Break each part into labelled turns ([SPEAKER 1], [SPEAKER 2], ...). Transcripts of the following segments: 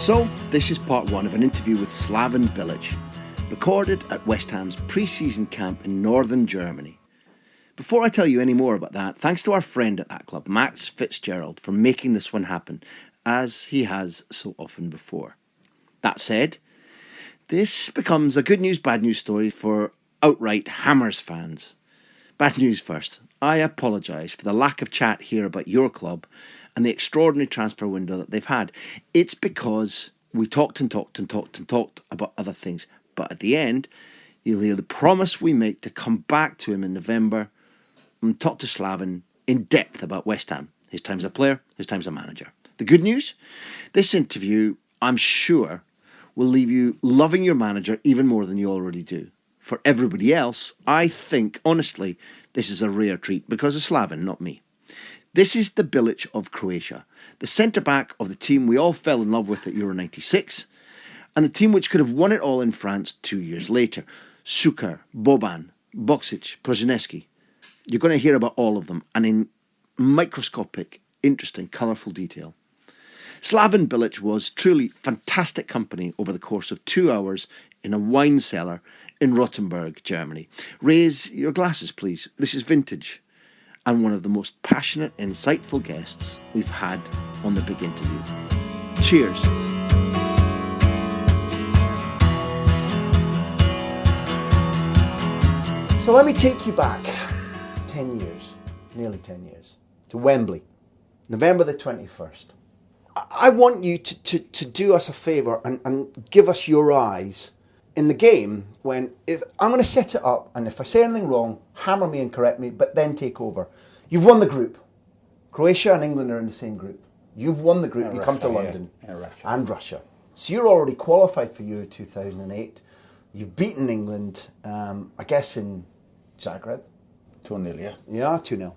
[SPEAKER 1] So, this is part one of an interview with Slaven Bilic, recorded at West Ham's pre-season camp in northern Germany. Before I tell you any more about that, thanks to our friend at that club, Max Fitzgerald, for making this one happen, as he has so often before. That said, this becomes a good news, bad news story for outright Hammers fans. Bad news first. I apologise for the lack of chat here about your club and the extraordinary transfer window that they've had. It's because we talked about other things. But at the end, you'll hear the promise we make to come back to him in November and talk to Slaven in depth about West Ham, his time as a player, his time as a manager. The good news? This interview, I'm sure, will leave you loving your manager even more than you already do. For everybody else, I think, honestly, this is a rare treat because of Slaven, not me. This is the Bilic of Croatia, the centre-back of the team we all fell in love with at Euro 96, and the team which could have won it all in France 2 years later. Suker, Boban, Boksic, Prosinecki. You're going to hear about all of them, and in microscopic, interesting, colourful detail. Slaven Bilic was truly fantastic company over the course of 2 hours in a wine cellar in Rothenburg, Germany. Raise your glasses, please. This is vintage, and one of the most passionate, insightful guests we've had on the big interview. Cheers.
[SPEAKER 2] So let me take you back 10 years, nearly 10 years, to Wembley, November the 21st. I want you to do us a favour and give us your eyes in the game when, if I'm going to set it up, and if I say anything wrong, hammer me and correct me, but then take over. You've won the group. Croatia and England are in the same group. You've won the group,
[SPEAKER 3] And
[SPEAKER 2] you
[SPEAKER 3] Russia,
[SPEAKER 2] come to London.
[SPEAKER 3] yeah. And Russia.
[SPEAKER 2] And Russia. So you're already qualified for Euro 2008. You've beaten England, I guess in Zagreb.
[SPEAKER 3] 2-0, yeah.
[SPEAKER 2] Yeah, 2-0.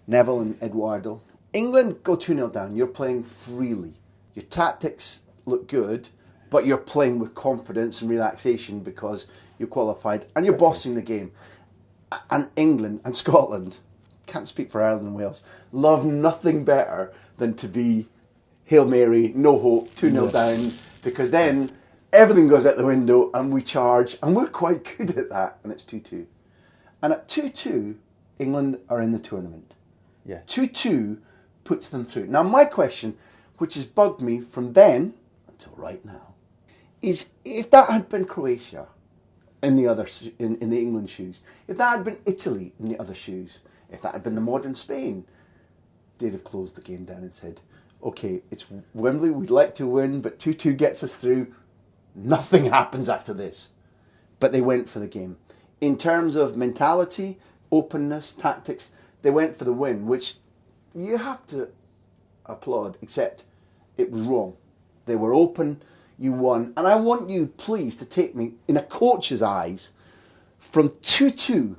[SPEAKER 2] Neville and Eduardo. England go 2-0 down. You're playing freely. Your tactics look good, but you're playing with confidence and relaxation because you're qualified and you're bossing the game. And England and Scotland, can't speak for Ireland and Wales, love nothing better than to be Hail Mary, no hope, 2-0 down, because then everything goes out the window and we charge, and we're quite good at that, and it's 2-2. And at 2-2, England are in the tournament.
[SPEAKER 3] Yeah.
[SPEAKER 2] 2-2 puts them through. Now, my question, which has bugged me from then until right now, is if that had been Croatia in the other in the England shoes, if that had been Italy in the other shoes, if that had been the modern Spain, they'd have closed the game down and said, okay, it's Wembley, we'd like to win, but 2-2 gets us through. Nothing happens after this. But they went for the game. In terms of mentality, openness, tactics, they went for the win, which you have to applaud, except it was wrong. They were open, you won. And I want you, please, to take me, in a coach's eyes, from 2-2.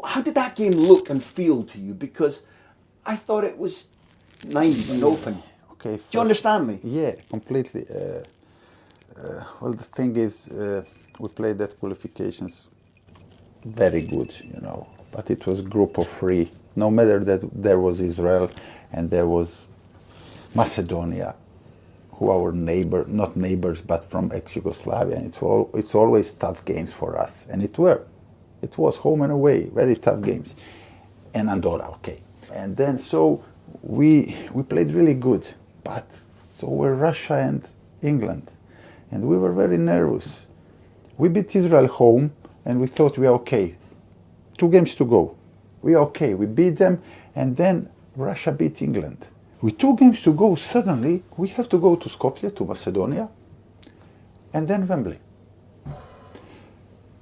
[SPEAKER 2] How did that game look and feel to you? Because I thought it was naive and open.
[SPEAKER 3] Okay.
[SPEAKER 2] Do you understand me?
[SPEAKER 3] Yeah, completely. Well, the thing is, we played that qualifications very good, but it was group of three. No matter that there was Israel and there was Macedonia, who are our neighbor, not neighbors, but from ex-Yugoslavia. And it's always tough games for us, and it was home and away, very tough games. And Andorra, okay. And then so we played really good, but so were Russia and England, and we were very nervous. We beat Israel home, and we thought we are okay. 2 games to go. We are okay. We beat them, and then Russia beat England. With 2 games to go, suddenly we have to go to Skopje, to Macedonia, and then Wembley.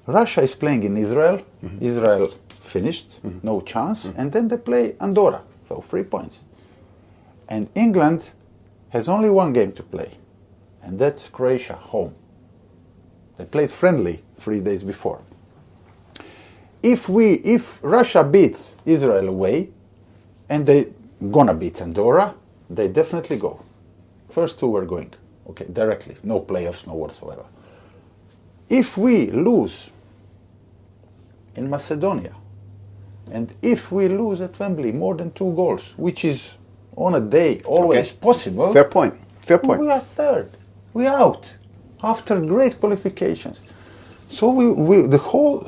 [SPEAKER 3] Russia is playing in Israel. Mm-hmm. Israel finished, no chance, and then they play Andorra, so 3 points. And England has only 1 game to play, and that's Croatia, home. They played friendly 3 days before. If Russia beats Israel away, and they gonna beat Andorra, they definitely go. First 2 were going, okay, directly, no playoffs, no whatsoever. If we lose in Macedonia, and if we lose at Wembley more than 2 goals, which is on a day always possible.
[SPEAKER 2] Fair point.
[SPEAKER 1] fair point.
[SPEAKER 3] We are third. We out after great qualifications. So we the whole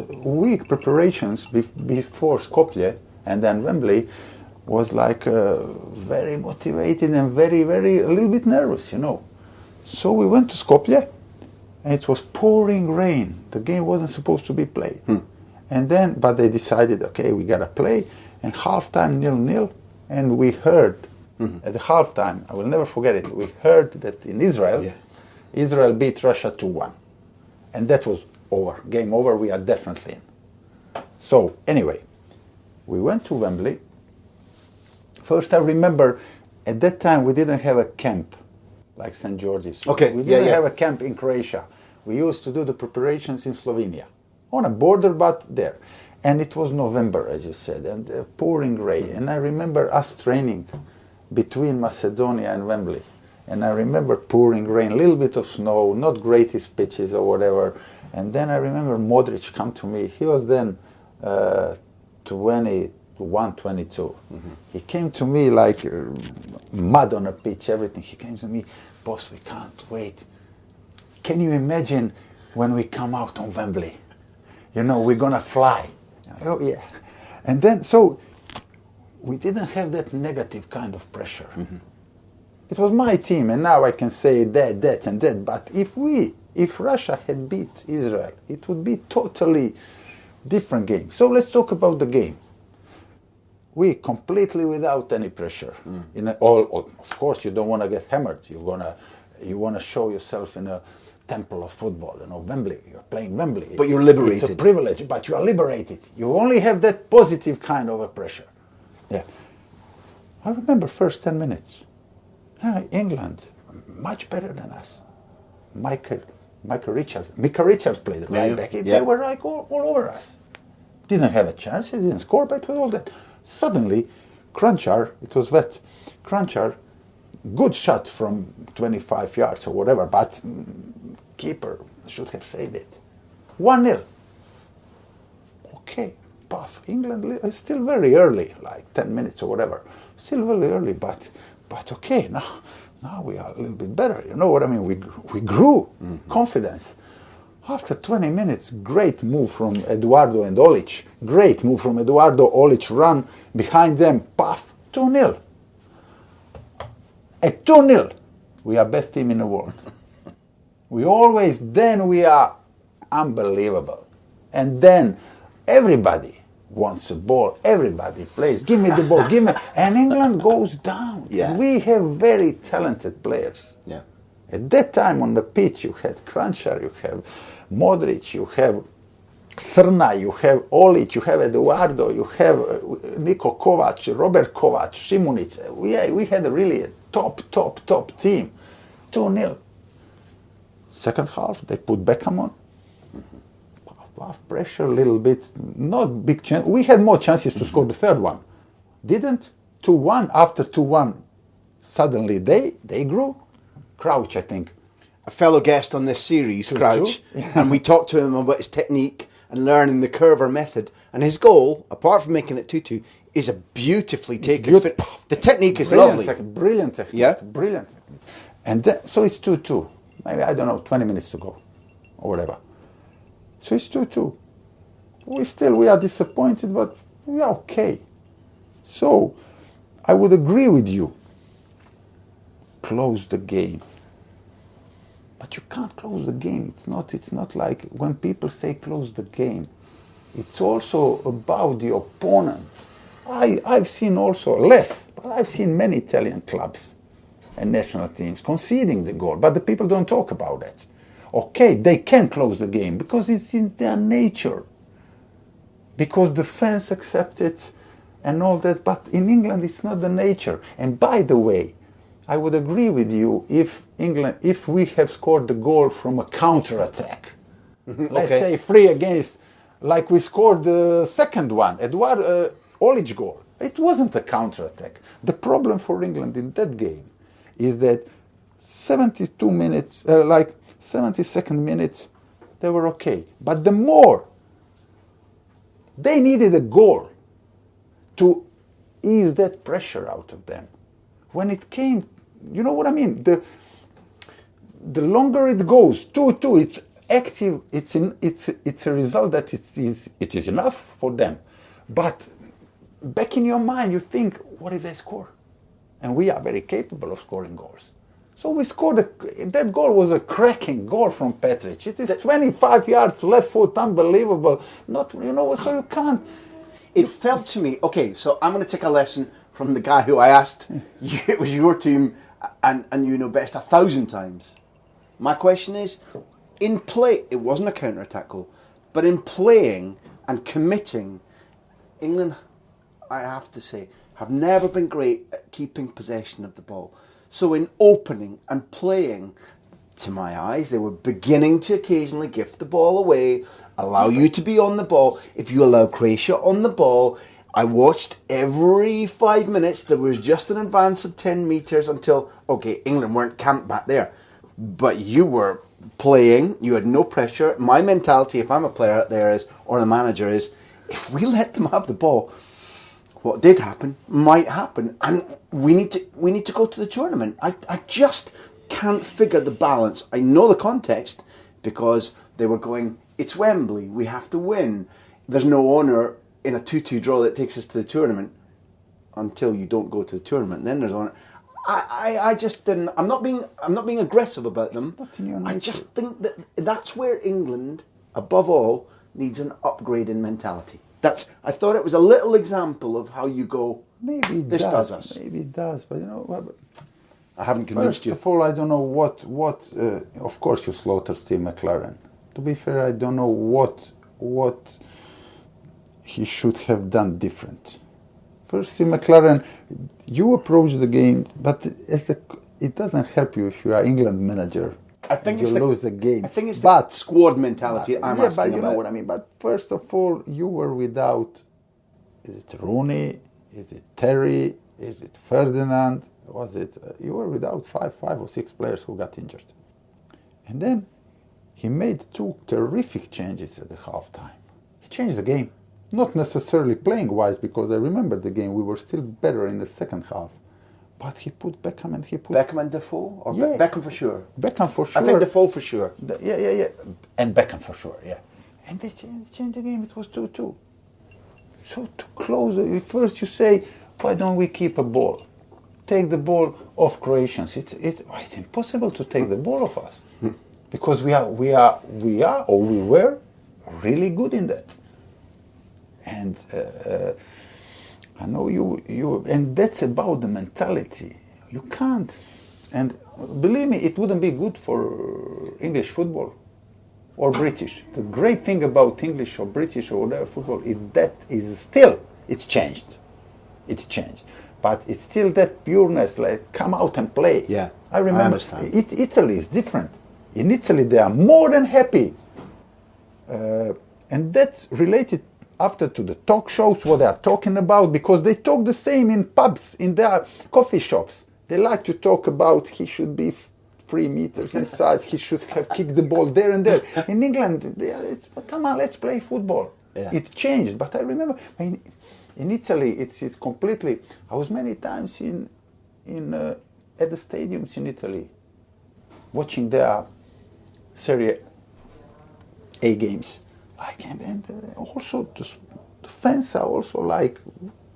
[SPEAKER 3] week preparations before Skopje and then Wembley was like very motivated and very, very a little bit nervous, you know. So we went to Skopje, and it was pouring rain. The game wasn't supposed to be played. And then, but they decided, okay, we gotta play. And halftime 0-0, and we heard at the halftime, I will never forget it. We heard that in Israel, Israel beat Russia 2-1, and that was over. Game over. We are definitely in. So anyway, we went to Wembley. First, I remember at that time we didn't have a camp like St. George's.
[SPEAKER 1] Okay,
[SPEAKER 3] we didn't have a camp in Croatia. We used to do the preparations in Slovenia, on a border, but there. And it was November, as you said, and pouring rain. And I remember us training between Macedonia and Wembley. And I remember pouring rain, a little bit of snow, not greatest pitches or whatever. And then I remember Modric come to me. He was then 21, 22. He came to me like mud on a pitch, everything. He came to me, boss, we can't wait. Can you imagine when we come out on Wembley? You know, we're going to fly. Oh, yeah. And then, so we didn't have that negative kind of pressure. It was my team, and now I can say that, and that. But if Russia had beat Israel, it would be totally different game. So let's talk about the game. We completely without any pressure. Of course, you don't want to get hammered. You want to show yourself in a temple of football. You know, Wembley. You're playing Wembley.
[SPEAKER 1] But you're liberated.
[SPEAKER 3] It's a privilege, but you are liberated. You only have that positive kind of a pressure. Yeah. I remember first 10 minutes. England, much better than us. Micah Richards played right back. They were like all over us. Didn't have a chance. He didn't score, but it was all that. Suddenly, Crunchar, it was wet. Crunchar, good shot from 25 yards or whatever, but keeper should have saved it. 1-0. Okay, puff. England is still very early, like 10 minutes or whatever. Still very early, but okay, now we are a little bit better. You know what I mean? We grew confidence. After 20 minutes, great move from Eduardo and Olic. Great move from Eduardo, Olic run behind them, puff, 2-0. At 2-0, we are best team in the world. We are unbelievable. And then everybody wants a ball, everybody plays, give me the ball, give me, and England goes down.
[SPEAKER 1] Yeah.
[SPEAKER 3] We have very talented players.
[SPEAKER 1] Yeah.
[SPEAKER 3] At that time on the pitch, you had Crunchar, you have Modric, you have Srna, you have Olic, you have Eduardo, you have Niko Kovac, Robert Kovac, Šimunić. We had really a top team. 2-0. Second half, they put Beckham on. Pressure a little bit, not big chance. We had more chances to score the third one. Didn't. 2-1. After 2-1, suddenly they grew. Crouch, I think.
[SPEAKER 1] A fellow guest on this series, Crouch, and we talked to him about his technique and learning the curver method. And his goal, apart from making it 2-2, is a beautifully taken. The technique is lovely.
[SPEAKER 3] Brilliant technique.
[SPEAKER 1] Yeah?
[SPEAKER 3] Brilliant technique. And so it's 2-2. Maybe, I don't know, 20 minutes to go or whatever. So it's 2-2. We are disappointed, but we are okay. So I would agree with you. Close the game. But you can't close the game. It's not like when people say close the game. It's also about the opponent. I've seen also less, but I've seen many Italian clubs and national teams conceding the goal, but the people don't talk about it. Okay, they can close the game because it's in their nature. Because the fans accept it and all that, but in England it's not the nature. And by the way, I would agree with you if we have scored the goal from a counter-attack. Let's say 3 against, like we scored the second one, Olic goal. It wasn't a counter-attack. The problem for England in that game is that 72 minutes, 72nd minutes, they were okay. But the more, they needed a goal to ease that pressure out of them. When it came, you know what I mean? the longer it goes, 2-2, it's active. It's a result that it is enough for them. But back in your mind, you think, what if they score? And we are very capable of scoring goals. So we scored. That goal was a cracking goal from Petric. It is 25 yards left foot, unbelievable. Not, so you can't.
[SPEAKER 2] It felt to me, okay, so I'm going to take a lesson from the guy who I asked. It was your team, and you know best 1,000 times. My question is, in play, it wasn't a counter-attack goal, but in playing and committing, England, I have to say, have never been great at keeping possession of the ball. So in opening and playing, to my eyes, they were beginning to occasionally gift the ball away, allow you to be on the ball. If you allow Croatia on the ball, I watched every 5 minutes, there was just an advance of 10 metres until, okay, England weren't camped back there. But you were playing, you had no pressure. My mentality, if I'm a player out there, is, or the manager is, if we let them have the ball, what did happen might happen, and we need to go to the tournament. I just can't figure the balance. I know the context because they were going, it's Wembley, we have to win. There's no honour in a 2-2 draw that takes us to the tournament until you don't go to the tournament. Then there's honour. I just didn't. I'm not being aggressive about them. I just think that's where England, above all, needs an upgrade in mentality. I thought it was a little example of how you go,
[SPEAKER 3] maybe
[SPEAKER 2] this does us.
[SPEAKER 3] Maybe it does, but
[SPEAKER 2] I haven't convinced you.
[SPEAKER 3] First of all, I don't know what of course you slaughtered Steve McLaren. To be fair, I don't know what he should have done different. First, Steve McLaren, you approach the game, but it doesn't help you if you are England manager.
[SPEAKER 2] I think
[SPEAKER 3] you lose the game.
[SPEAKER 2] I think it's the squad mentality I'm asking
[SPEAKER 3] but you
[SPEAKER 2] about.
[SPEAKER 3] know what I mean. But first of all, you were without. Is it Rooney? Is it Terry? Is it Ferdinand? Was it? You were without five or six players who got injured, and then he made two terrific changes at the halftime. He changed the game, not necessarily playing wise, because I remember the game. We were still better in the second half. But he put Beckham and
[SPEAKER 2] Beckham and Defoe? Or Beckham for sure?
[SPEAKER 3] Beckham for sure.
[SPEAKER 2] I think Defoe for sure.
[SPEAKER 3] Yeah. And Beckham for sure, yeah. And they changed the game. It was 2-2. So to close, first you say, why don't we keep a ball? Take the ball off Croatians. It's impossible to take the ball off us. Because we were really good in that. And I know you, and that's about the mentality. You can't, and believe me, it wouldn't be good for English football or British. The great thing about English or British or whatever football is that it's changed. It's changed, but it's still that pureness, like come out and play.
[SPEAKER 2] Yeah,
[SPEAKER 3] I remember. Italy is different. In Italy, they are more than happy, and that's related after to the talk shows, what they are talking about, because they talk the same in pubs, in their coffee shops. They like to talk about he should be 3 meters inside, he should have kicked the ball there and there. In England, come on, let's play football. Yeah. It changed, but I remember in Italy, it's completely. I was many times at the stadiums in Italy, watching their Serie A games. And also the fans are also like,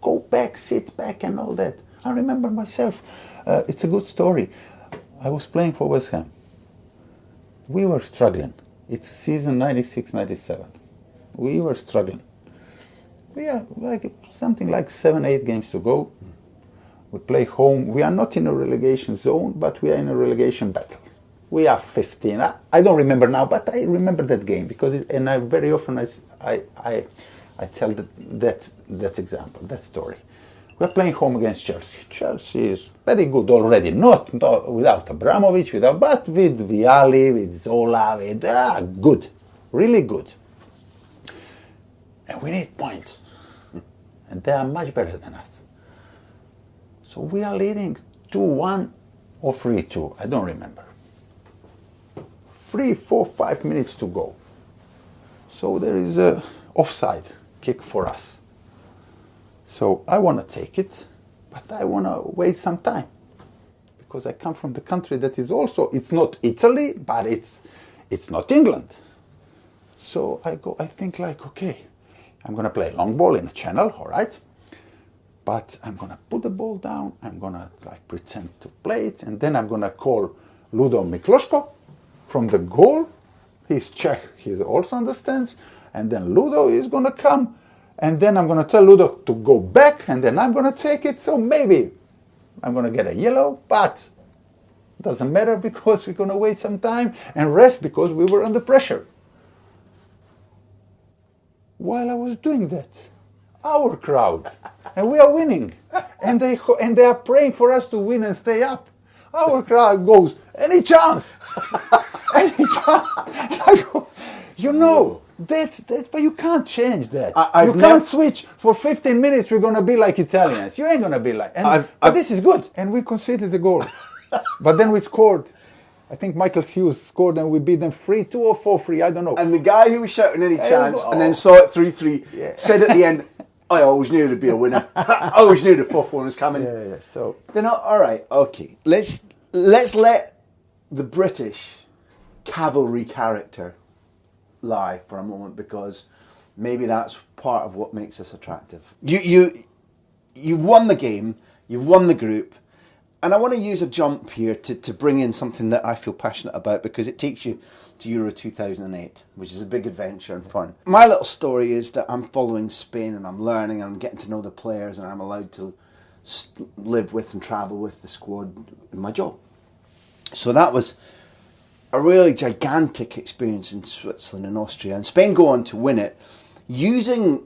[SPEAKER 3] go back, sit back and all that. I remember myself, it's a good story. I was playing for West Ham. We were struggling. It's season 96-97. We were struggling. We are like something like 7-8 games to go. We play home. We are not in a relegation zone, but we are in a relegation battle. We are 15. I don't remember now, but I remember that game because, I very often I tell that example, that story. We're playing home against Chelsea. Chelsea is very good already, not without Abramovich, but with Vialli, with Zola, good, really good. And we need points, and they are much better than us. So we are leading 2-1 or 3-2. I don't remember. 3, 4, 5 minutes to go. So there is a offside kick for us. So I want to take it, but I want to wait some time. because I come from the country that is also, it's not Italy, but it's not England. So I think like, okay, I'm going to play long ball in a channel, all right? But I'm going to put the ball down, I'm going to like pretend to play it, and then I'm going to call Ludo Mikloško from the goal. He's Czech, he also understands, and then Ludo is going to come, and then I'm going to tell Ludo to go back, and then I'm going to take it, so maybe I'm going to get a yellow, but doesn't matter because we're going to wait some time and rest because we were under pressure. While I was doing that, our crowd, and we are winning, and they are praying for us to win and stay up. Our crowd goes, any chance? Any chance? I go, you know, that's but you can't change that. You can't switch for 15 minutes. We're gonna be like Italians. You ain't gonna be like. But this is good, and we conceded the goal, but then we scored. I think Michael Hughes scored, and we beat them 3-2 or 4-3. I don't know.
[SPEAKER 2] And the guy who was shouting any chance and then saw it 3-3 said at the end, I always knew there'd be a winner. I always knew the 4th one was coming.
[SPEAKER 3] Yeah. So
[SPEAKER 2] they're not all right. Okay, let's let the British cavalry character lie for a moment, because maybe that's part of what makes us attractive. You've won the game, you've won the group, and I want to use a jump here to bring in something that I feel passionate about, because it takes you to Euro 2008, which is a big adventure and fun. My little story is that I'm following Spain and I'm learning and I'm getting to know the players, and I'm allowed to live with and travel with the squad in my job. So that was a really gigantic experience in Switzerland and Austria, and Spain go on to win it using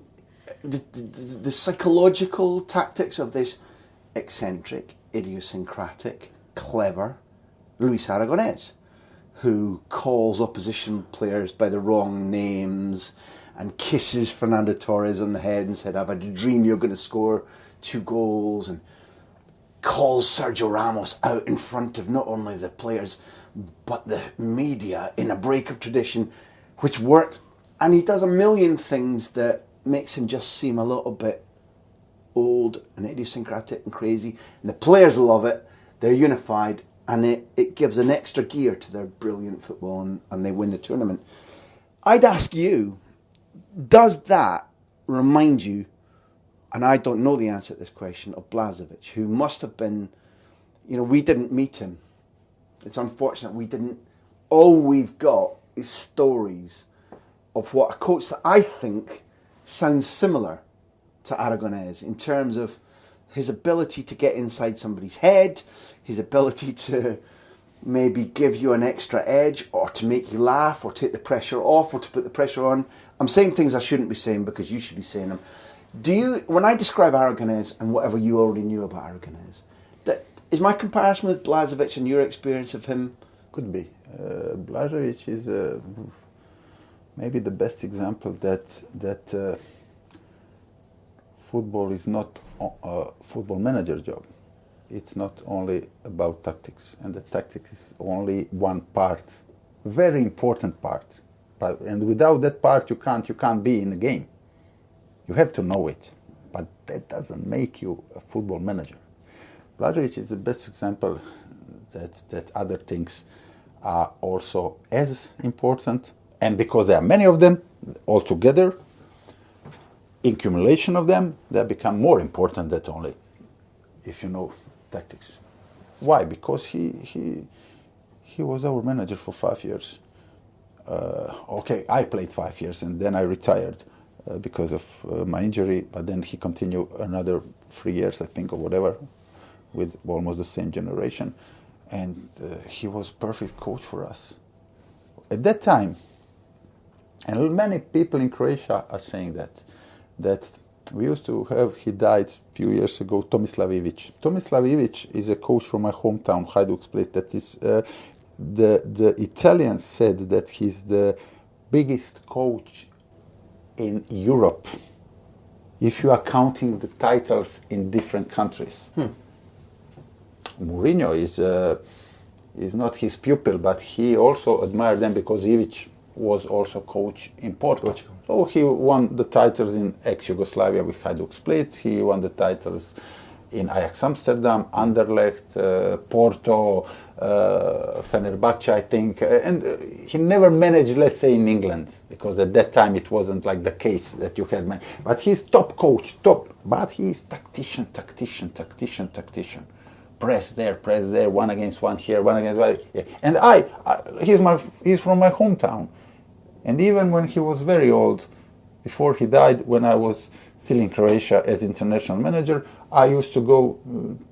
[SPEAKER 2] the psychological tactics of this eccentric, idiosyncratic, clever Luis Aragonés, who calls opposition players by the wrong names and kisses Fernando Torres on the head and said, I've had a dream you're going to score 2 goals, and calls Sergio Ramos out in front of not only the players but the media in a break of tradition, which worked. And he does a million things that makes him just seem a little bit old and idiosyncratic and crazy. And the players love it, they're unified, and it gives an extra gear to their brilliant football, and they win the tournament. I'd ask you, does that remind you, and I don't know the answer to this question, of Blažević, who must have been, we didn't meet him. It's unfortunate we didn't. All we've got is stories of what a coach that I think sounds similar to Aragonés in terms of his ability to get inside somebody's head, his ability to maybe give you an extra edge, or to make you laugh, or take the pressure off, or to put the pressure on. I'm saying things I shouldn't be saying because you should be saying them. When I describe Aragonés and whatever you already knew about Aragonés, is my comparison with Blažević and your experience of him?
[SPEAKER 3] Could be. Blažević is maybe the best example that football is not a football manager's job. It's not only about tactics, and the tactics is only one part, very important part. And without that part, you can't be in the game. You have to know it, but that doesn't make you a football manager. Blažević is the best example that other things are also as important, and because there are many of them all together, in accumulation of them, they become more important than only if you know tactics. Why? Because he was our manager for 5 years. I played 5 years and then I retired because of my injury, but then he continued another 3 years, I think, or whatever, with almost the same generation, and he was perfect coach for us at that time. And many people in Croatia are saying that we used to have, he died a few years ago, Tomislav Ivić. Tomislav Ivić is a coach from my hometown, Hajduk Split. That is, the Italians said that he's the biggest coach in Europe, if you are counting the titles in different countries. Mourinho is not his pupil, but he also admired them because Ivić was also coach in Portugal. So he won the titles in ex-Yugoslavia with Hajduk Split. He won the titles in Ajax Amsterdam, Anderlecht, Porto, Fenerbahce, I think. And he never managed, let's say, in England, because at that time it wasn't like the case that you had. But he's top coach, top. But he's tactician. Press there, one against one here, one against one. Yeah. And he's from my hometown. And even when he was very old, before he died, when I was still in Croatia as international manager, I used to go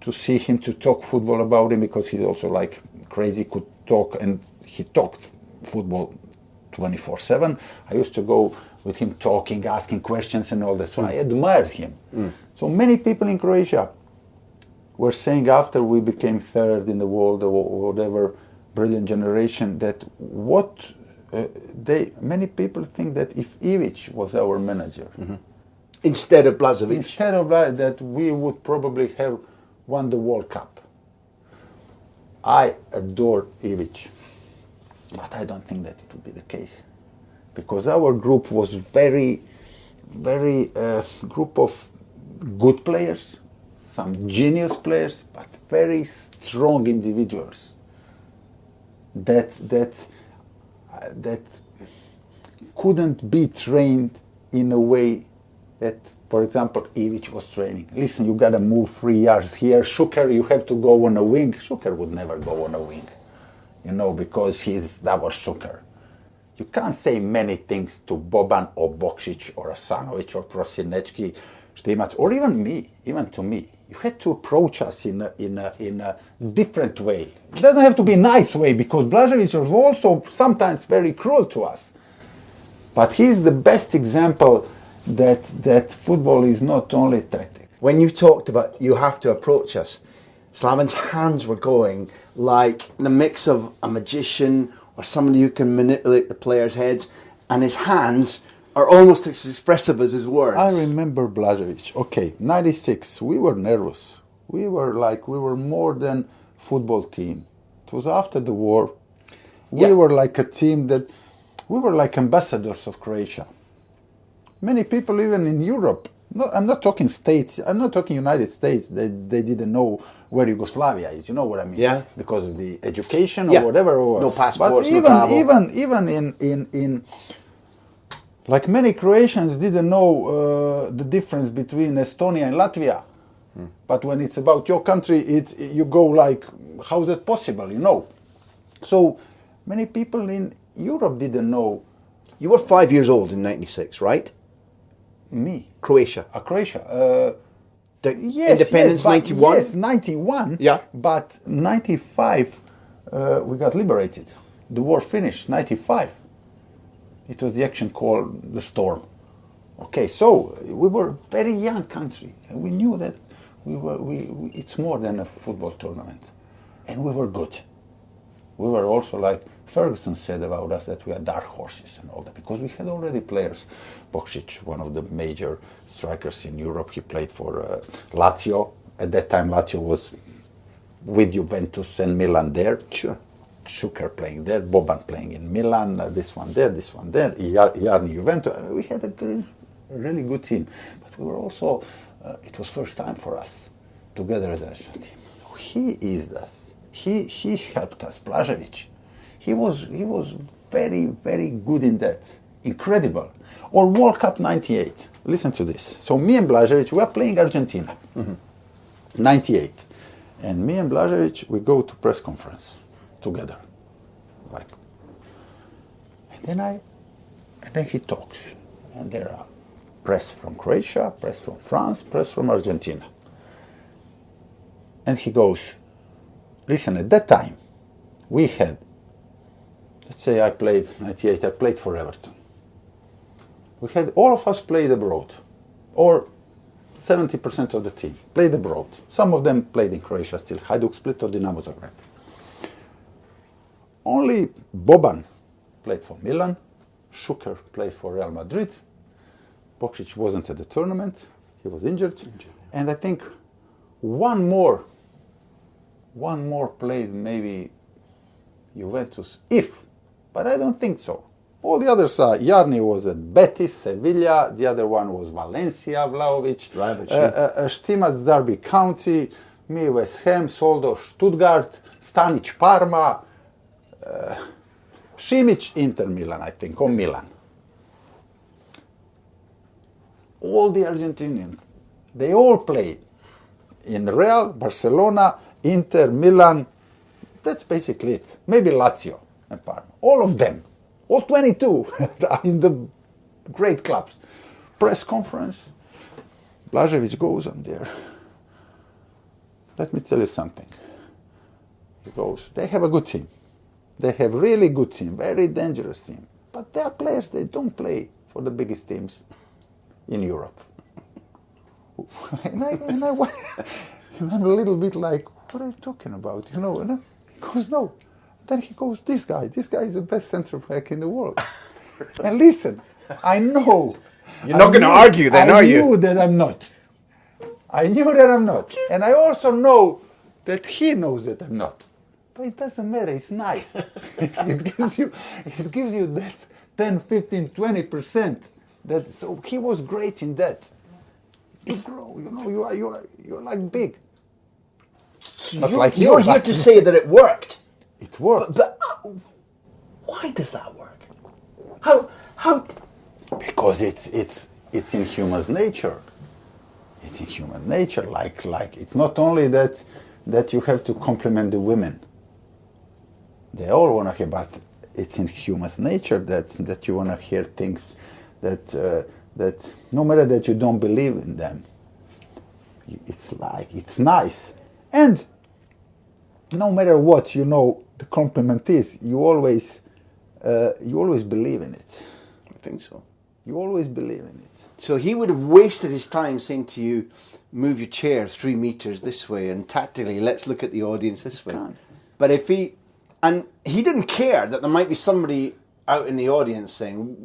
[SPEAKER 3] to see him to talk football about him, because he's also like crazy, could talk, and he talked football 24/7. I used to go with him talking, asking questions and all that. So I admired him. So many people in Croatia were saying after we became third in the world or whatever, brilliant generation, that many people think that if Ivic was our manager,
[SPEAKER 2] instead of Blažević,
[SPEAKER 3] that we would probably have won the World Cup. I adore Ivic, but I don't think that it would be the case, because our group was very group of good players, some genius players, but very strong individuals that couldn't be trained in a way that, for example, Ivic was training. Listen, you got to move 3 yards here. Suker, you have to go on a wing. Suker would never go on a wing, because that was Suker. You can't say many things to Boban or Boksic or Asanovic or Prosinecki, Stimac, or even to me. You had to approach us in a different way. It doesn't have to be a nice way, because Blažević was also sometimes very cruel to us. But he's the best example that football is not only tactics.
[SPEAKER 2] When you talked about you have to approach us, Slaven's hands were going like the mix of a magician or somebody who can manipulate the players' heads, and his hands are almost as expressive as his words.
[SPEAKER 3] I remember Blažević. Okay, 96, we were nervous. We were more than football team. It was after the war. We were like a team we were like ambassadors of Croatia. Many people, even in Europe, I'm not talking States, I'm not talking United States, they didn't know where Yugoslavia is, you know what I mean?
[SPEAKER 2] Yeah.
[SPEAKER 3] Because of the education or whatever.
[SPEAKER 2] No passports,
[SPEAKER 3] but
[SPEAKER 2] no travel.
[SPEAKER 3] Even in like many Croatians didn't know the difference between Estonia and Latvia. But when it's about your country, you go like, how is that possible, So many people in Europe didn't know.
[SPEAKER 2] You were 5 years old in 96, right?
[SPEAKER 3] Me.
[SPEAKER 2] Croatia.
[SPEAKER 3] Croatia.
[SPEAKER 2] Yes, independence, 91?
[SPEAKER 3] Yes, 91.
[SPEAKER 2] Yeah.
[SPEAKER 3] But 95, we got liberated. The war finished, 95. It was the action called the Storm. Okay, so we were a very young country, and we knew that it's more than a football tournament. And we were good. We were also, like Ferguson said about us, that we are dark horses and all that, because we had already players. Boksic, one of the major strikers in Europe, he played for Lazio. At that time, Lazio was with Juventus and Milan there.
[SPEAKER 2] Sure.
[SPEAKER 3] Suker playing there, Boban playing in Milan, this one there, Jarni Juventus. We had a really good team. But we were also, it was first time for us, together as a national team. He eased us. He helped us, Blažević. He was very, very good in that. Incredible. Or World Cup 98. Listen to this. So me and Blažević, we are playing Argentina. 98. And me and Blažević, we go to press conference together. And then he talks. And there are press from Croatia, press from France, press from Argentina. And he goes, listen, at that time, we had, let's say I played 98, I played for Everton. We had, all of us played abroad, or 70% of the team played abroad. Some of them played in Croatia still, Hajduk Split or Dinamo Zagreb. Only Boban played for Milan, Suker played for Real Madrid, Boksic wasn't at the tournament, he was injured. And I think one more played maybe Juventus, but I don't think so. All the others are. Jarni was at Betis, Sevilla. The other one was Valencia, Vlahovic. Stimac, Derby County. Me, West Ham. Soldo, Stuttgart. Stanic, Parma. Šimić, Inter Milan, I think, or Milan. All the Argentinians, they all played in Real, Barcelona, Inter, Milan. That's basically it. Maybe Lazio and Parma. All of them. All 22 in the great clubs. Press conference. Blažević goes on there. Let me tell you something. He goes, they have a good team. They have really good team, very dangerous team. But their players, they don't play for the biggest teams in Europe. and I'm a little bit like, what are you talking about? You know, and he goes, no. Then he goes, this guy is the best centre back in the world. And listen, I know.
[SPEAKER 1] You're not going to argue then, are you?
[SPEAKER 3] I knew that I'm not. I knew that I'm not. And I also know that he knows that I'm not. But it doesn't matter, it's nice. it gives you that 10, 15, 20%. So he was great in that. You grow, you know, you're like big.
[SPEAKER 1] So you're here to say that it worked.
[SPEAKER 3] It worked.
[SPEAKER 1] But why does that work? How?
[SPEAKER 3] Because it's in human's nature. It's in human nature. Like it's not only that you have to compliment the women. They all want to hear, but it's in human's nature that you want to hear things that no matter that you don't believe in them, it's nice. And no matter what, you know, the compliment is, you always believe in it.
[SPEAKER 2] I think so.
[SPEAKER 3] You always believe in it.
[SPEAKER 2] So he would have wasted his time saying to you, move your chair 3 meters this way, and tactically, let's look at the audience this way.
[SPEAKER 3] Can't.
[SPEAKER 2] But if he didn't care that there might be somebody out in the audience saying,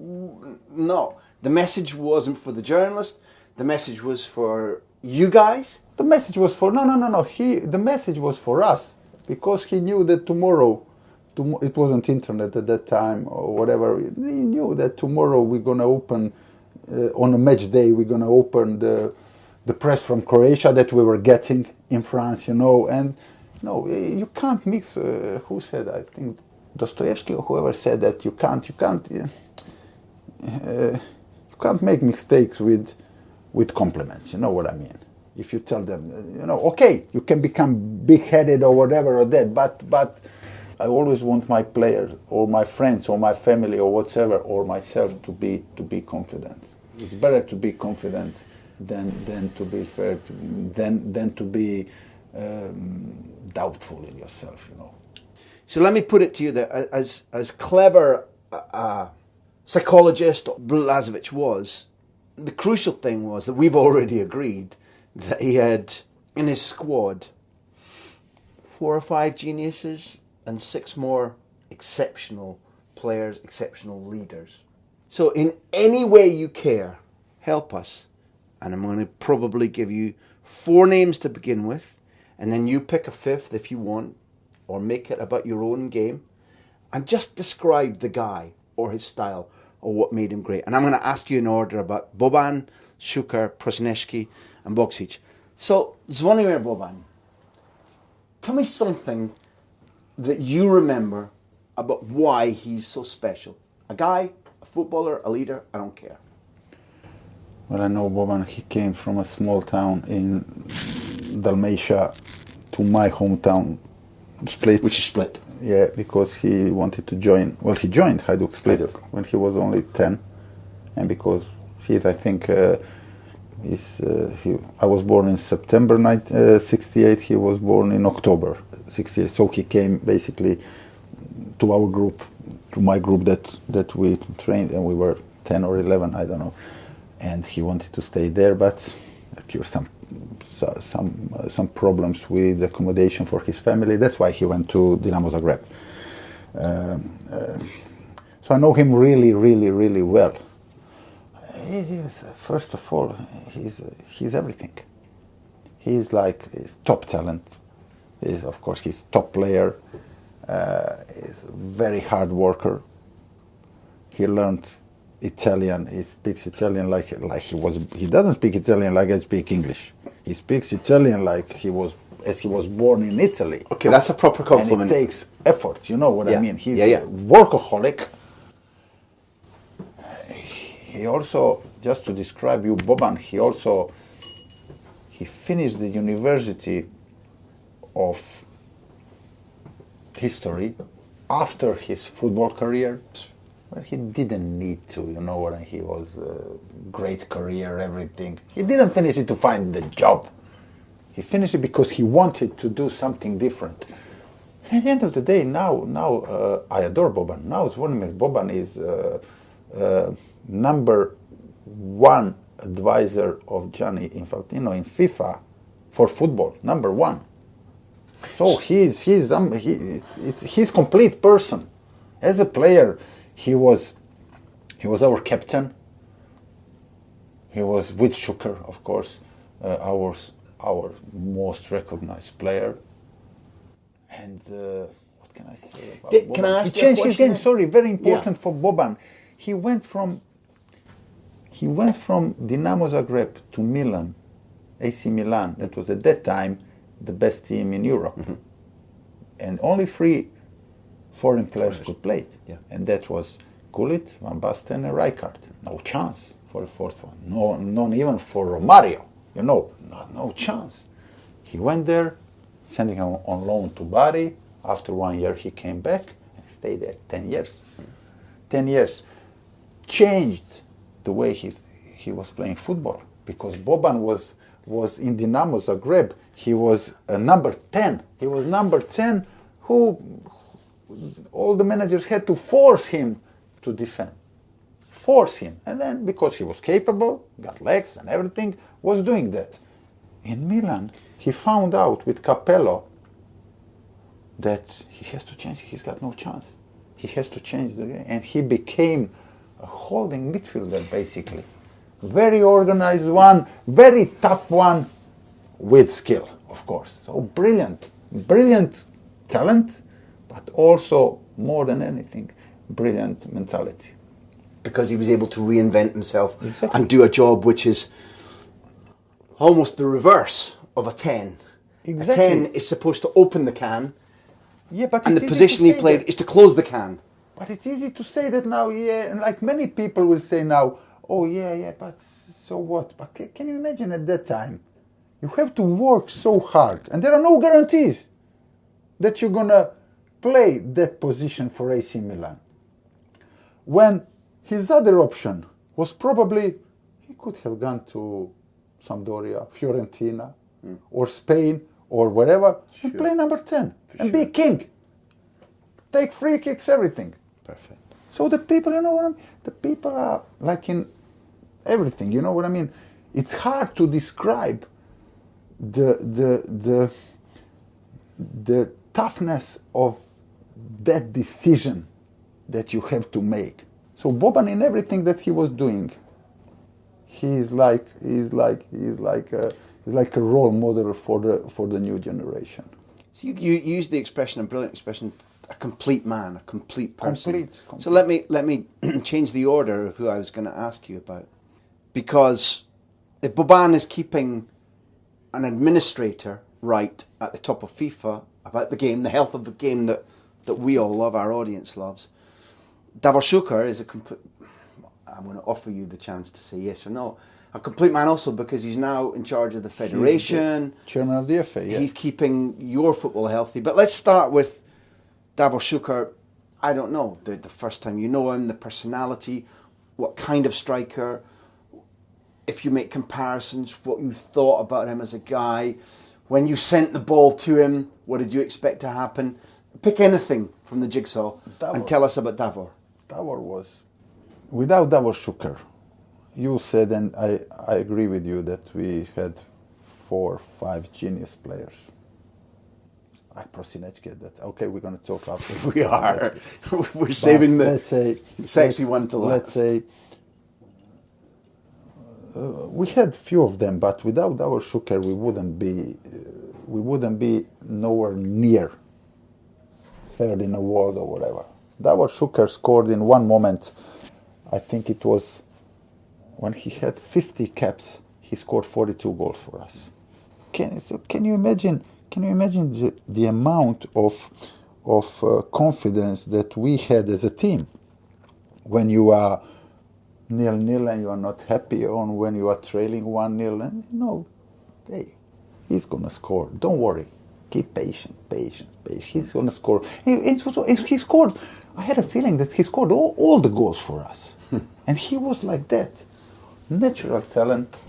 [SPEAKER 2] no, the message wasn't for the journalist, the message was for you guys.
[SPEAKER 3] The message was for, no. The message was for us, because he knew that tomorrow, it wasn't internet at that time or whatever, he knew that tomorrow we're going to open, on a match day, we're going to open the press from Croatia that we were getting in France, you know, and no, you can't mix, who said, I think Dostoevsky or whoever said that you can't make mistakes with compliments, you know what I mean? If you tell them, you know, okay, you can become big-headed or whatever or that, but I always want my players or my friends or my family or whatever or myself to be confident. It's better to be confident than to be fair, than to be doubtful in yourself, you know.
[SPEAKER 2] So let me put it to you that as clever a psychologist Blažević was, the crucial thing was that we've already agreed that he had in his squad 4 or 5 geniuses and 6 more exceptional players, exceptional leaders. So in any way you care, help us. And I'm going to probably give you 4 names to begin with, and then you pick a 5th if you want, or make it about your own game, and just describe the guy or his style or what made him great. And I'm going to ask you in order about Boban, Suker, Prosinecki, and Boksic. So, Zvonimir Boban, tell me something that you remember about why he's so special. A guy, a footballer, a leader, I don't care.
[SPEAKER 3] Well, I know Boban, he came from a small town in Dalmatia to my hometown, Split.
[SPEAKER 2] Which is Split.
[SPEAKER 3] Yeah, because he wanted to join, well, he joined Hajduk Split when he was only 10, and because he's, I think, I was born in September 68, he was born in October 68, so he came basically to our group, to my group that we trained, and we were 10 or 11, I don't know, and he wanted to stay there, but occurred some problems with accommodation for his family. That's why he went to Dinamo Zagreb. So I know him really, really, really well. He is, first of all, he's everything. He's top talent. Of course, he's top player. He's a very hard worker. He learned Italian. He speaks Italian like he was. He doesn't speak Italian like I speak English. He speaks Italian like he was born in Italy.
[SPEAKER 2] Okay, that's a proper compliment.
[SPEAKER 3] And it takes effort. You know what I mean? He's
[SPEAKER 2] a
[SPEAKER 3] workaholic. He also, just to describe you, Boban, he finished the University of History after his football career. Well, he didn't need to, you know what, he was a great career, everything. He didn't finish it to find the job. He finished it because he wanted to do something different. And at the end of the day, now I adore Boban. Now Zvonimir Boban is number one advisor of Gianni Infantino in FIFA for football, number one. So he's complete person. As a player, he was our captain. He was with Suker, of course, our most recognized player. And what can I say about Boban?
[SPEAKER 2] Can I ask
[SPEAKER 3] he changed
[SPEAKER 2] you a
[SPEAKER 3] his game.
[SPEAKER 2] question?
[SPEAKER 3] Sorry, very important for Boban. He went from Dinamo Zagreb to Milan, AC Milan. That was at that time the best team in Europe, and only 3 foreign players could play it.
[SPEAKER 2] Yeah.
[SPEAKER 3] And that was Gullit, Van Basten, and Rijkaard. No chance for the fourth one. No, not even for Romario. You know, no chance. He went there, sending him on loan to Bari. After 1 year, he came back and stayed there 10 years. 10 years. Changed the way he was playing football, because Boban was in Dinamo Zagreb. He was a number 10. He was number 10 who all the managers had to force him to defend. Force him. And then, because he was capable, got legs and everything, was doing that. In Milan, he found out with Capello that he has to change. He's got no chance. He has to change the game. And he became a holding midfielder, basically. Very organized one, very tough one, with skill, of course. So brilliant talent, but also, more than anything, brilliant mentality.
[SPEAKER 2] Because he was able to reinvent himself
[SPEAKER 3] Exactly.
[SPEAKER 2] and do a job which is almost the reverse of a 10.
[SPEAKER 3] Exactly.
[SPEAKER 2] A 10 is supposed to open the can,
[SPEAKER 3] Yeah, but
[SPEAKER 2] and
[SPEAKER 3] it's
[SPEAKER 2] the
[SPEAKER 3] easy
[SPEAKER 2] position
[SPEAKER 3] to
[SPEAKER 2] he
[SPEAKER 3] say
[SPEAKER 2] played
[SPEAKER 3] that.
[SPEAKER 2] is to close the can.
[SPEAKER 3] But it's easy to say that now, yeah, and like many people will say now, oh yeah, but so what? But can you imagine at that time? You have to work so hard, and there are no guarantees that you're gonna play that position for AC Milan. When his other option was probably, he could have gone to Sampdoria, Fiorentina, or Spain, or wherever, and play number 10, and be king. Take free kicks, everything.
[SPEAKER 2] Perfect.
[SPEAKER 3] So the people, you know what I mean? The people are like in everything, you know what I mean? It's hard to describe the toughness of that decision that you have to make. So Boban, in everything that he was doing, he's like a role model for the new generation.
[SPEAKER 2] So you used the expression, a brilliant expression, a complete man, a complete person.
[SPEAKER 3] Complete.
[SPEAKER 2] So let me change the order of who I was going to ask you about, because if Boban is keeping an administrator right at the top of FIFA about the game, the health of the game that we all love, our audience loves, Davor Suker is a complete. I'm going to offer you the chance to say yes or no. A complete man also because he's now in charge of the federation.
[SPEAKER 3] Chairman of the FA, yeah.
[SPEAKER 2] He's keeping your football healthy. But let's start with Davor Suker. I don't know, the first time you know him, the personality, what kind of striker, if you make comparisons, what you thought about him as a guy. When you sent the ball to him, what did you expect to happen? Pick anything from the jigsaw and tell us about Davor.
[SPEAKER 3] Davor was, without Davor Suker, you said, and I agree with you, that we had 4 or 5 genius players. Prosinecki, that. Okay, we're going to talk after.
[SPEAKER 2] We are. We're saving the sexy one to last.
[SPEAKER 3] Let's say we had few of them, but without Davor Suker, we wouldn't be nowhere near third in the world or whatever. Davor Suker scored in one moment I think it was when he had 50 caps, he scored 42 goals for us. Can you imagine? Can you imagine the amount of confidence that we had as a team when you are 0-0 and you are not happy, or when you are trailing 1-0 and hey, he's gonna score. Don't worry. Keep patient. He's gonna score. He scored. I had a feeling that he scored all the goals for us, and he was like that. Natural talent,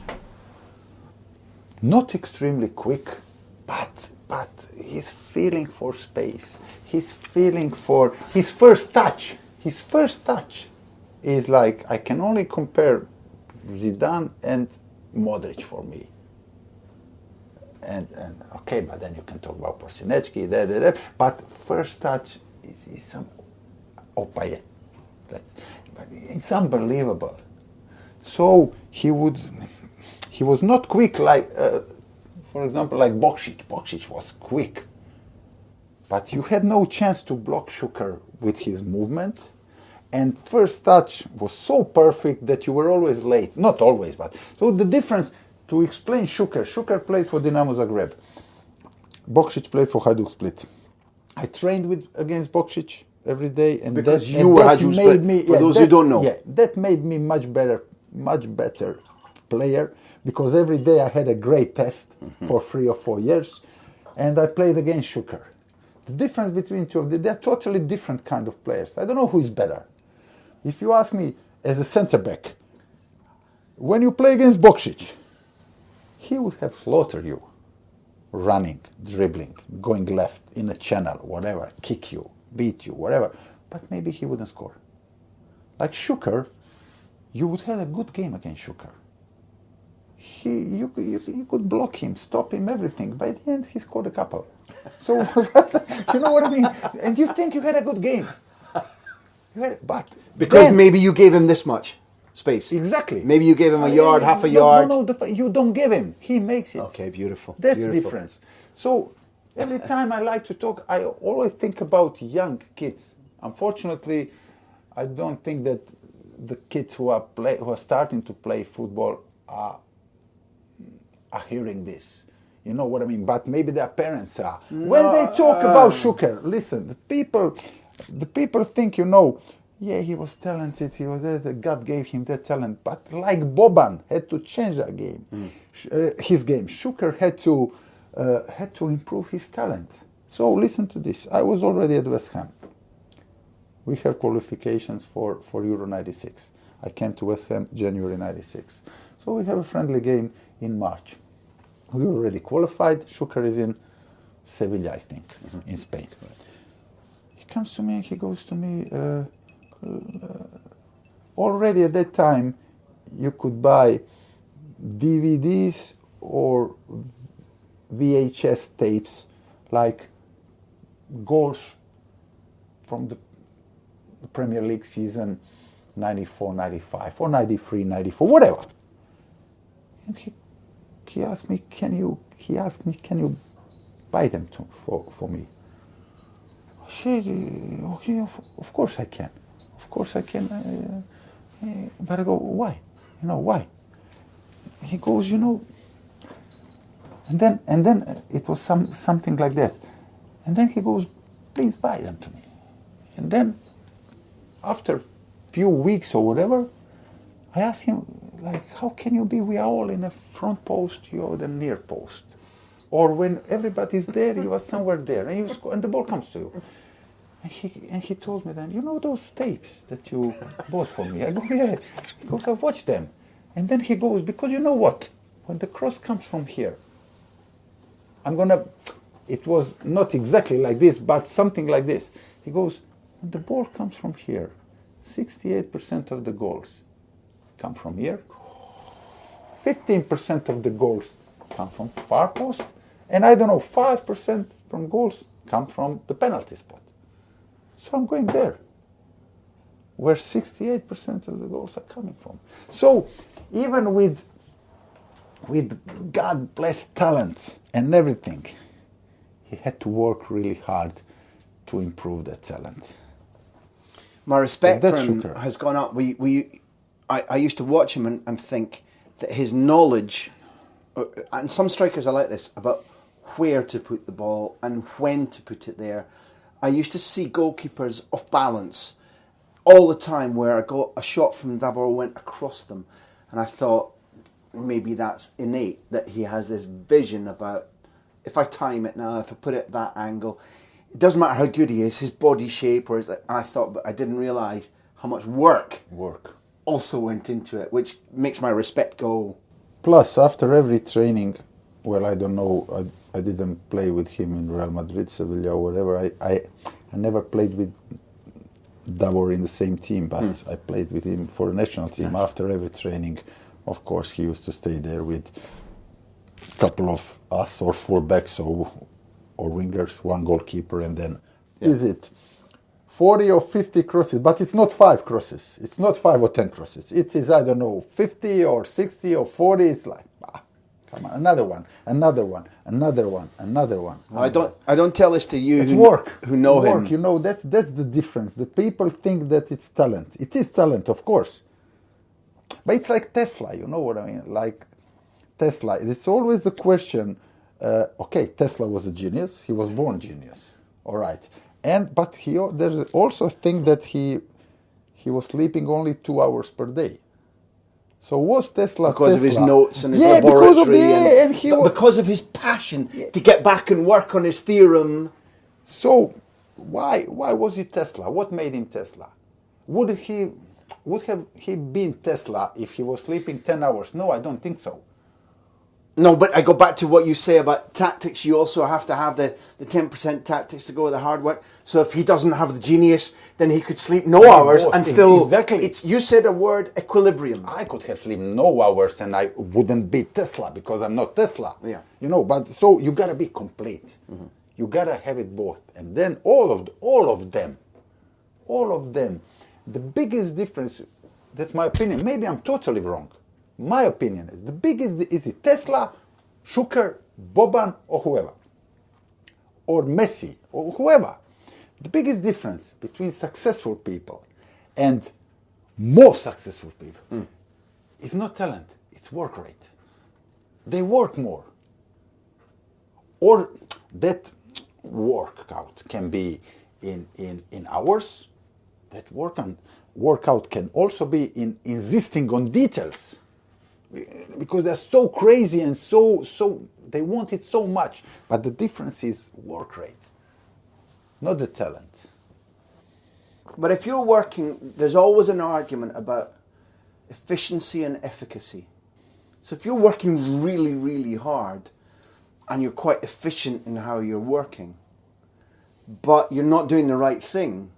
[SPEAKER 3] not extremely quick, but his feeling for space, his feeling for his first touch. His first touch is like, I can only compare Zidane and Modric for me. And okay, but then you can talk about Prosinecki, but first touch is some Payet. It's unbelievable. So he was not quick like, for example, like Boksic. Boksic was quick, but you had no chance to block Suker with his movement. And first touch was so perfect that you were always late. Not always, but so the difference. To explain Suker played for Dinamo Zagreb. Boksic played for Hajduk Split. I trained against Boksic every day, and
[SPEAKER 2] because you were Hajduk Split. For those who don't know,
[SPEAKER 3] that made me much better player, because every day I had a great test for 3 or 4 years, and I played against Suker. The difference between two of them, they're totally different kind of players. I don't know who is better. If you ask me as a centre back, when you play against Boksic, he would have slaughtered you, running, dribbling, going left in a channel, whatever, kick you, beat you, whatever. But maybe he wouldn't score. Like Suker, you would have a good game against Suker. You could block him, stop him, everything. By the end, he scored a couple. So, you know what I mean? And you think you had a good game. But
[SPEAKER 2] because maybe you gave him this much space.
[SPEAKER 3] Exactly.
[SPEAKER 2] Maybe you gave him a yard, half a yard.
[SPEAKER 3] No, you don't give him. He makes it.
[SPEAKER 2] Okay, beautiful.
[SPEAKER 3] That's the difference. So every time I like to talk, I always think about young kids. Unfortunately, I don't think that the kids who are starting to play football are hearing this. You know what I mean? But maybe their parents are. No, when they talk about Suker, listen, the people think, yeah, he was talented, God gave him that talent. But like Boban had to change that game, his game. Suker had to improve his talent. So listen to this. I was already at West Ham. We have qualifications for Euro 96. I came to West Ham January 96. So we have a friendly game in March. We already qualified. Suker is in Sevilla, I think, in Spain. He comes to me and he goes to me, already at that time, you could buy DVDs or VHS tapes, like goals from the Premier League season 94, 95, or 93, 94, whatever. And he asked me, can you buy them for me? I said, okay, of course I can. Of course I can. But I go, why? Why? He goes, and then it was something like that. And then he goes, please buy them to me. And then after a few weeks or whatever, I asked him, like, how can you be? We are all in the front post, you're the near post. Or when everybody's there, you are somewhere there, and you score, and the ball comes to you. And he told me then, those tapes that you bought for me? I go, yeah. He goes, I watched them. And then he goes, because you know what? When the cross comes from here, it was not exactly like this, but something like this. He goes, when the ball comes from here, 68% of the goals come from here, 15% of the goals come from far post, and 5% from goals come from the penalty spot. So I'm going there, where 68% of the goals are coming from. So even with God-blessed talent and everything, he had to work really hard to improve that talent.
[SPEAKER 2] My respect
[SPEAKER 3] That's
[SPEAKER 2] for him
[SPEAKER 3] Suker.
[SPEAKER 2] has gone up. I used to watch him and think that his knowledge, and some strikers are like this, about where to put the ball and when to put it there. I used to see goalkeepers off balance all the time where a shot from Davor went across them, and I thought maybe that's innate, that he has this vision about, if I time it now, if I put it at that angle, it doesn't matter how good he is, his body shape, I thought, but I didn't realise how much work also went into it, which makes my respect go.
[SPEAKER 3] Plus, after every training, well, I don't know, I didn't play with him in Real Madrid, Sevilla, or whatever. I never played with Davor in the same team, but I played with him for the national team. After every training, of course, he used to stay there with a couple of us or fullbacks or wingers, one goalkeeper, and then is it 40 or 50 crosses? But it's not 5 crosses. It's not 5 or 10 crosses. It is, I don't know, 50 or 60 or 40. It's like, come on, another one.
[SPEAKER 2] I don't tell this to you
[SPEAKER 3] It's
[SPEAKER 2] who know him.
[SPEAKER 3] You know, that's the difference. The people think that it's talent. It is talent, of course. But it's like Tesla, you know what I mean? Like Tesla. It's always the question, okay, Tesla was a genius. He was born genius. All right. But there's also a thing that he was sleeping only 2 hours per day. So was Tesla
[SPEAKER 2] because of his notes and his
[SPEAKER 3] laboratory,
[SPEAKER 2] because of his passion to get back and work on his theorem.
[SPEAKER 3] So why was he Tesla? What made him Tesla? Would have he been Tesla if he was sleeping 10 hours? No, I don't think so.
[SPEAKER 2] No, but I go back to what you say about tactics. You also have to have the 10% tactics to go with the hard work. So if he doesn't have the genius, then he could sleep no hours and still...
[SPEAKER 3] Exactly.
[SPEAKER 2] You said a word, equilibrium.
[SPEAKER 3] I could have slept no hours and I wouldn't be Tesla because I'm not Tesla.
[SPEAKER 2] Yeah.
[SPEAKER 3] You know, but so you got to be complete. Mm-hmm. You got to have it both. And then all of them, the biggest difference, that's my opinion, maybe I'm totally wrong. My opinion is the biggest, is it Tesla, Suker, Boban, or whoever, or Messi, or whoever. The biggest difference between successful people and more successful people is not talent, it's work rate. They work more. Or that workout can be in hours. That workout can also be in insisting on details. Because they're so crazy and so they want it so much. But the difference is work rate, not the talent.
[SPEAKER 2] But if you're working, there's always an argument about efficiency and efficacy. So if you're working really, really hard and you're quite efficient in how you're working, but you're not doing the right thing,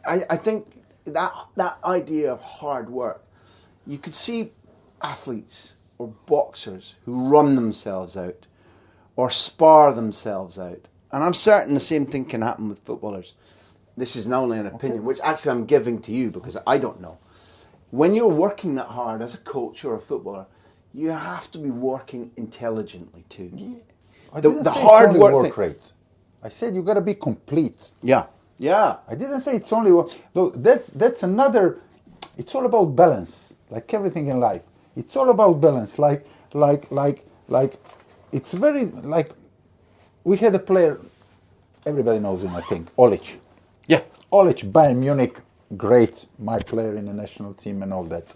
[SPEAKER 2] I think that idea of hard work, you could see athletes or boxers who run themselves out or spar themselves out. And I'm certain the same thing can happen with footballers. This is not only an opinion, which actually I'm giving to you because I don't know. When you're working that hard as a coach or a footballer, you have to be working intelligently too.
[SPEAKER 3] Yeah.
[SPEAKER 2] The hard work
[SPEAKER 3] rate. I said you got to be complete.
[SPEAKER 2] Yeah.
[SPEAKER 3] I didn't say it's only work. No, that's another. It's all about balance, like everything in life. It's all about balance. Like it's very like we had a player. Everybody knows him, I think. Olic.
[SPEAKER 2] Yeah.
[SPEAKER 3] Olic, Bayern Munich, great, my player in the national team and all that.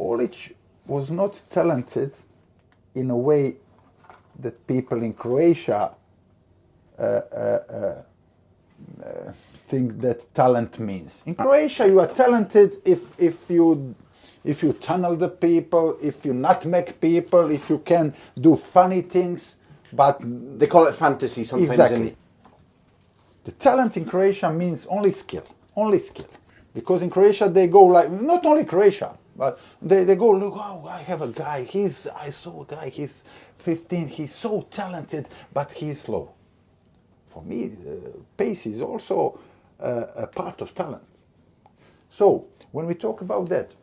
[SPEAKER 3] Olic was not talented in a way that people in Croatia think that talent means. In Croatia, you are talented if you tunnel the people, if you nutmeg people, if you can do funny things, but
[SPEAKER 2] they call it fantasy sometimes.
[SPEAKER 3] Exactly. The talent in Croatia means only skill. Because in Croatia they go like, not only Croatia, but they go, look, oh, I have a guy, I saw a guy, he's 15, he's so talented, but he's slow. For me, pace is also a part of talent. So, when we talk about that,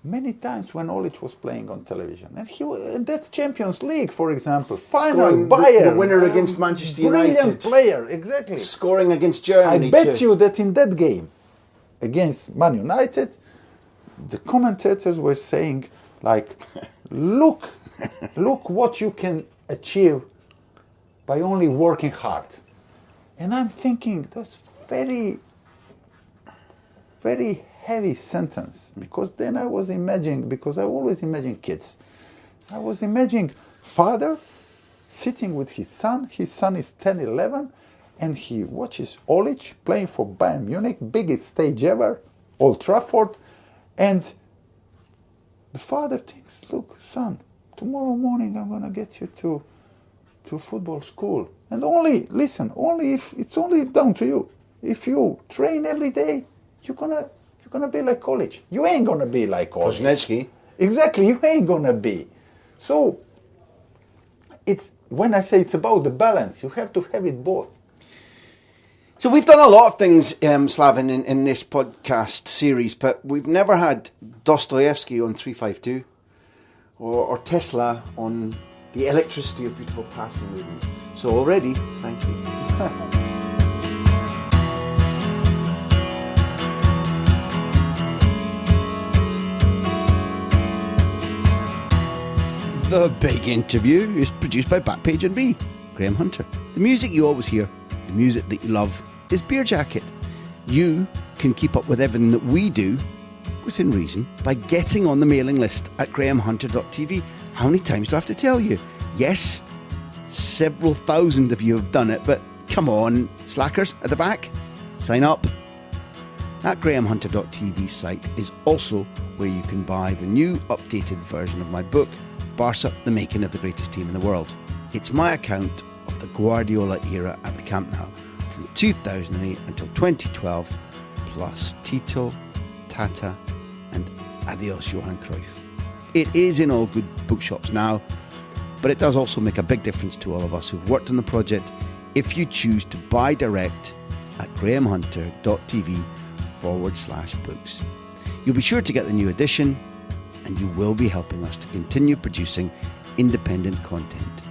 [SPEAKER 3] many times when Olic was playing on television. And that's Champions League, for example. Final, Bayern.
[SPEAKER 2] The winner against Manchester United.
[SPEAKER 3] Brilliant player, exactly.
[SPEAKER 2] Scoring against Germany.
[SPEAKER 3] I bet you that in that game against Man United, the commentators were saying, like, look what you can achieve by only working hard. And I'm thinking, that's very, very heavy sentence, because then I was imagining, because I always imagine kids. I was imagining father sitting with his son is 10, 11, and he watches Olic playing for Bayern Munich, biggest stage ever, Old Trafford, and the father thinks, look, son, tomorrow morning I'm going to get you to football school. And only if it's only down to you. If you train every day, you're gonna be like Olic. You ain't gonna be like Olic.
[SPEAKER 2] Prosinecki.
[SPEAKER 3] Exactly, you ain't gonna be. So when I say it's about the balance, you have to have it both.
[SPEAKER 2] So we've done a lot of things, Slaven, in this podcast series, but we've never had Dostoevsky on 352 or Tesla on the electricity of beautiful passing movements. So already, thank you.
[SPEAKER 1] The Big Interview is produced by Backpage and me, Graham Hunter. The music you always hear, the music that you love, is Beer Jacket. You can keep up with everything that we do, within reason, by getting on the mailing list at grahamhunter.tv. How many times do I have to tell you? Yes, several thousand of you have done it, but come on, slackers at the back, sign up. That grahamhunter.tv site is also where you can buy the new updated version of my book, Barca, the Making of the Greatest Team in the World. It's my account of the Guardiola era at the Camp Nou, from 2008 until 2012, plus Tito, Tata, and Adios Johan Cruyff. It is in all good bookshops now, but it does also make a big difference to all of us who've worked on the project if you choose to buy direct at grahamhunter.tv/books. You'll be sure to get the new edition, and you will be helping us to continue producing independent content.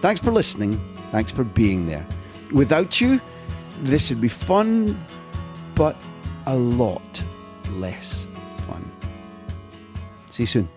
[SPEAKER 1] Thanks for listening. Thanks for being there. Without you, this would be fun, but a lot less fun. See you soon.